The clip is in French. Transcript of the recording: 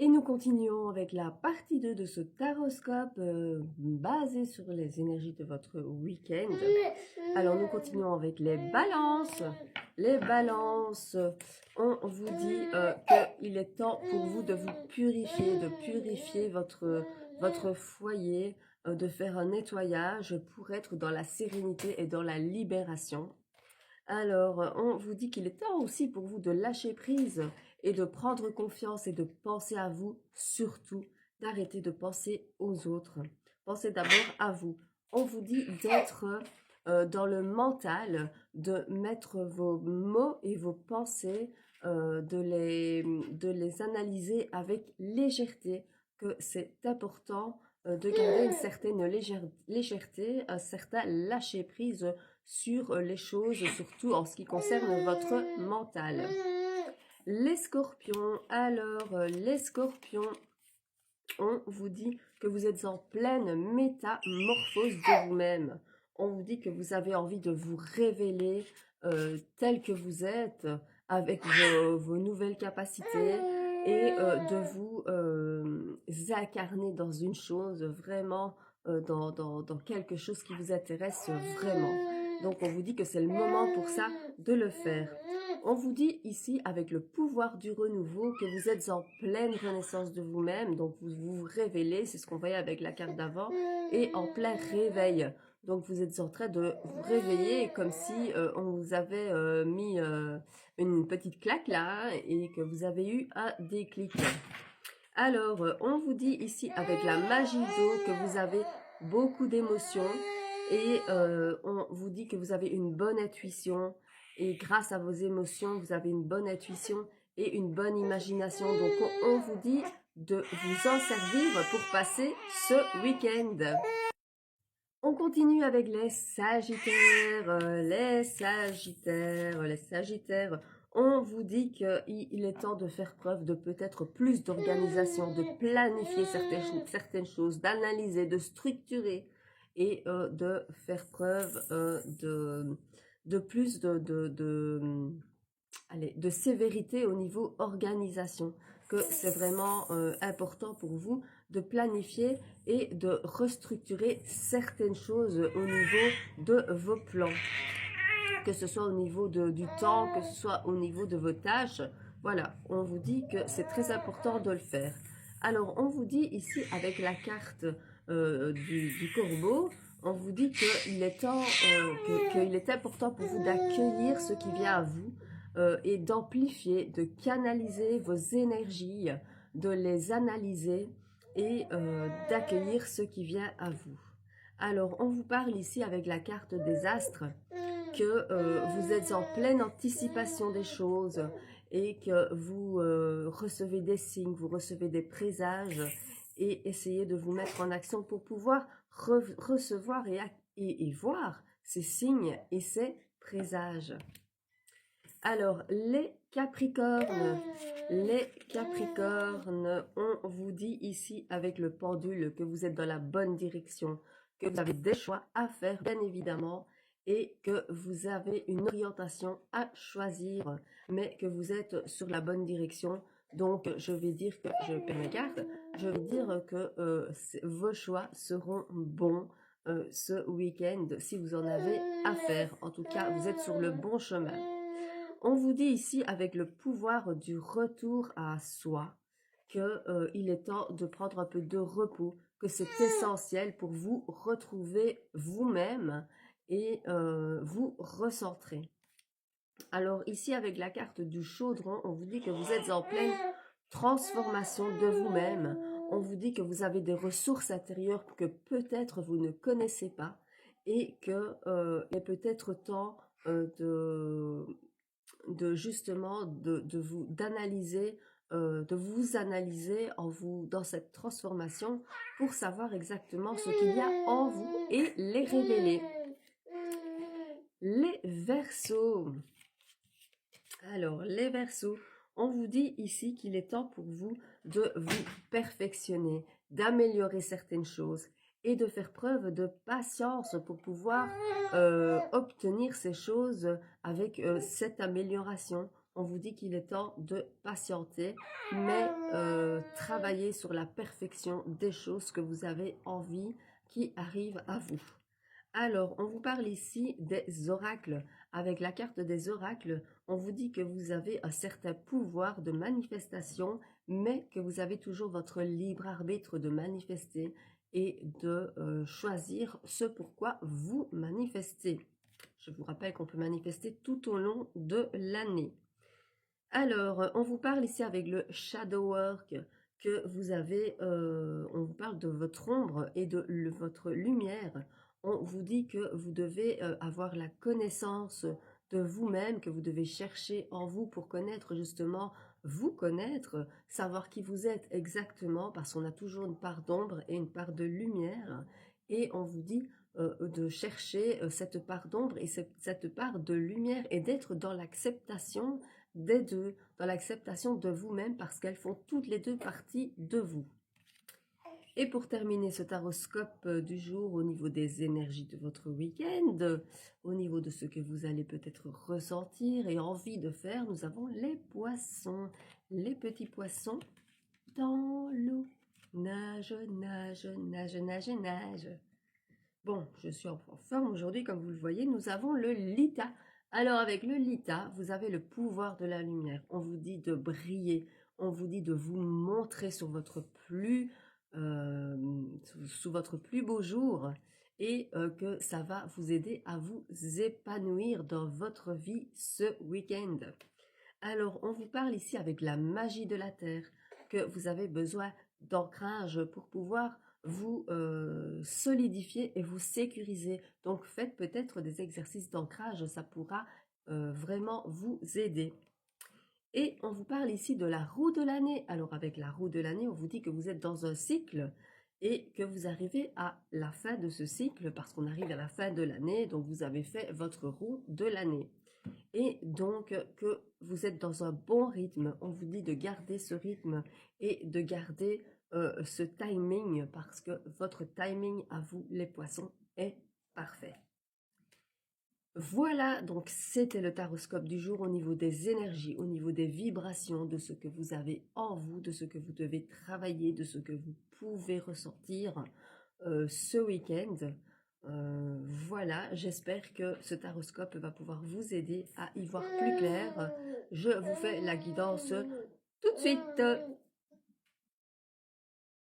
Et nous continuons avec la partie 2 de ce taroscope basé sur les énergies de votre week-end. Alors nous continuons avec les balances. Les balances, on vous dit qu'il est temps pour vous de vous purifier, de purifier votre foyer, de faire un nettoyage pour être dans la sérénité et dans la libération. Alors, on vous dit qu'il est temps aussi pour vous de lâcher prise et de prendre confiance et de penser à vous, surtout d'arrêter de penser aux autres. Pensez d'abord à vous. On vous dit d'être dans le mental, de mettre vos mots et vos pensées, de les analyser avec légèreté, que c'est important de garder une certaine légèreté, un certain lâcher prise sur les choses, surtout en ce qui concerne votre mental. Les scorpions, alors les scorpions, on vous dit que vous êtes en pleine métamorphose de vous-même. On vous dit que vous avez envie de vous révéler tel que vous êtes, avec vos nouvelles capacités, et de vous incarner dans une chose vraiment, dans quelque chose qui vous intéresse vraiment. Donc on vous dit que c'est le moment pour ça de le faire. On vous dit ici, avec le pouvoir du renouveau, que vous êtes en pleine renaissance de vous-même. Donc vous vous révélez, c'est ce qu'on voyait avec la carte d'avant, et en plein réveil. Donc vous êtes en train de vous réveiller comme si on vous avait mis une petite claque là, et que vous avez eu un déclic. Alors, on vous dit ici avec la magie d'eau que vous avez beaucoup d'émotions, et on vous dit que vous avez une bonne intuition, et grâce à vos émotions, vous avez une bonne intuition et une bonne imagination. Donc, on vous dit de vous en servir pour passer ce week-end. On continue avec les Sagittaires. Les Sagittaires. On vous dit qu'il est temps de faire preuve de peut-être plus d'organisation, de planifier certaines choses, d'analyser, de structurer, et de faire preuve de plus de sévérité au niveau organisation. Que c'est vraiment important pour vous de planifier et de restructurer certaines choses au niveau de vos plans. Que ce soit au niveau du temps, que ce soit au niveau de vos tâches. Voilà, on vous dit que c'est très important de le faire. Alors, on vous dit ici avec la carte du corbeau, on vous dit qu'il est temps, qu'il est important pour vous d'accueillir ce qui vient à vous, et d'amplifier, de canaliser vos énergies, de les analyser, et d'accueillir ce qui vient à vous. Alors, on vous parle ici avec la carte des astres, que vous êtes en pleine anticipation des choses, et que vous recevez des signes, vous recevez des présages, et essayez de vous mettre en action pour pouvoir recevoir et voir ces signes et ces présages. Alors, les Capricornes, on vous dit ici avec le pendule que vous êtes dans la bonne direction, que vous avez des choix à faire, bien évidemment, et que vous avez une orientation à choisir, mais que vous êtes sur la bonne direction. Donc, je vais dire que, je perds mes cartes, je vais dire que vos choix seront bons ce week-end, si vous en avez à faire. En tout cas, vous êtes sur le bon chemin. On vous dit ici avec le pouvoir du retour à soi qu'il est temps de prendre un peu de repos, que c'est essentiel pour vous retrouver vous-même et vous recentrer. Alors ici avec la carte du chaudron, on vous dit que vous êtes en pleine transformation de vous-même. On vous dit que vous avez des ressources intérieures que peut-être vous ne connaissez pas, et que il est peut-être temps justement de vous analyser dans cette transformation, pour savoir exactement ce qu'il y a en vous et les révéler. Les Verseaux. Alors, les Verseaux, on vous dit ici qu'il est temps pour vous de vous perfectionner, d'améliorer certaines choses, et de faire preuve de patience pour pouvoir obtenir ces choses avec cette amélioration. on vous dit qu'il est temps de patienter, mais travailler sur la perfection des choses que vous avez envie qui arrivent à vous. Alors, on vous parle ici des oracles. Avec la carte des oracles, on vous dit que vous avez un certain pouvoir de manifestation, mais que vous avez toujours votre libre arbitre de manifester et de choisir ce pourquoi vous manifestez. Je vous rappelle qu'on peut manifester tout au long de l'année. Alors, on vous parle ici avec le shadow work que vous avez, on vous parle de votre ombre et de votre lumière. On vous dit que vous devez avoir la connaissance de vous-même, que vous devez chercher en vous pour connaître justement, vous connaître, savoir qui vous êtes exactement, parce qu'on a toujours une part d'ombre et une part de lumière. Et on vous dit de chercher cette part d'ombre et cette part de lumière et d'être dans l'acceptation des deux, dans l'acceptation de vous-même parce qu'elles font toutes les deux partie de vous. Et pour terminer ce taroscope du jour au niveau des énergies de votre week-end, au niveau de ce que vous allez peut-être ressentir et envie de faire, nous avons les poissons, les petits poissons dans l'eau. Nage, nage, nage, nage, nage. Bon, je suis en forme aujourd'hui, comme vous le voyez, nous avons le Lita. Alors avec le Lita, vous avez le pouvoir de la lumière. On vous dit de briller, on vous dit de vous montrer sur votre sous votre plus beau jour et que ça va vous aider à vous épanouir dans votre vie ce week-end. Alors, on vous parle ici avec la magie de la Terre, que vous avez besoin d'ancrage pour pouvoir vous solidifier et vous sécuriser. Donc, faites peut-être des exercices d'ancrage, ça pourra vraiment vous aider. Et on vous parle ici de la roue de l'année. Alors, avec la roue de l'année, on vous dit que vous êtes dans un cycle et que vous arrivez à la fin de ce cycle, parce qu'on arrive à la fin de l'année, donc vous avez fait votre roue de l'année. Et donc que vous êtes dans un bon rythme, on vous dit de garder ce rythme et de garder ce timing parce que votre timing à vous les poissons est parfait. Voilà, donc c'était le taroscope du jour au niveau des énergies, au niveau des vibrations, de ce que vous avez en vous, de ce que vous devez travailler, de ce que vous pouvez ressentir ce week-end. Voilà, j'espère que ce taroscope va pouvoir vous aider à y voir plus clair. Je vous fais la guidance tout de suite.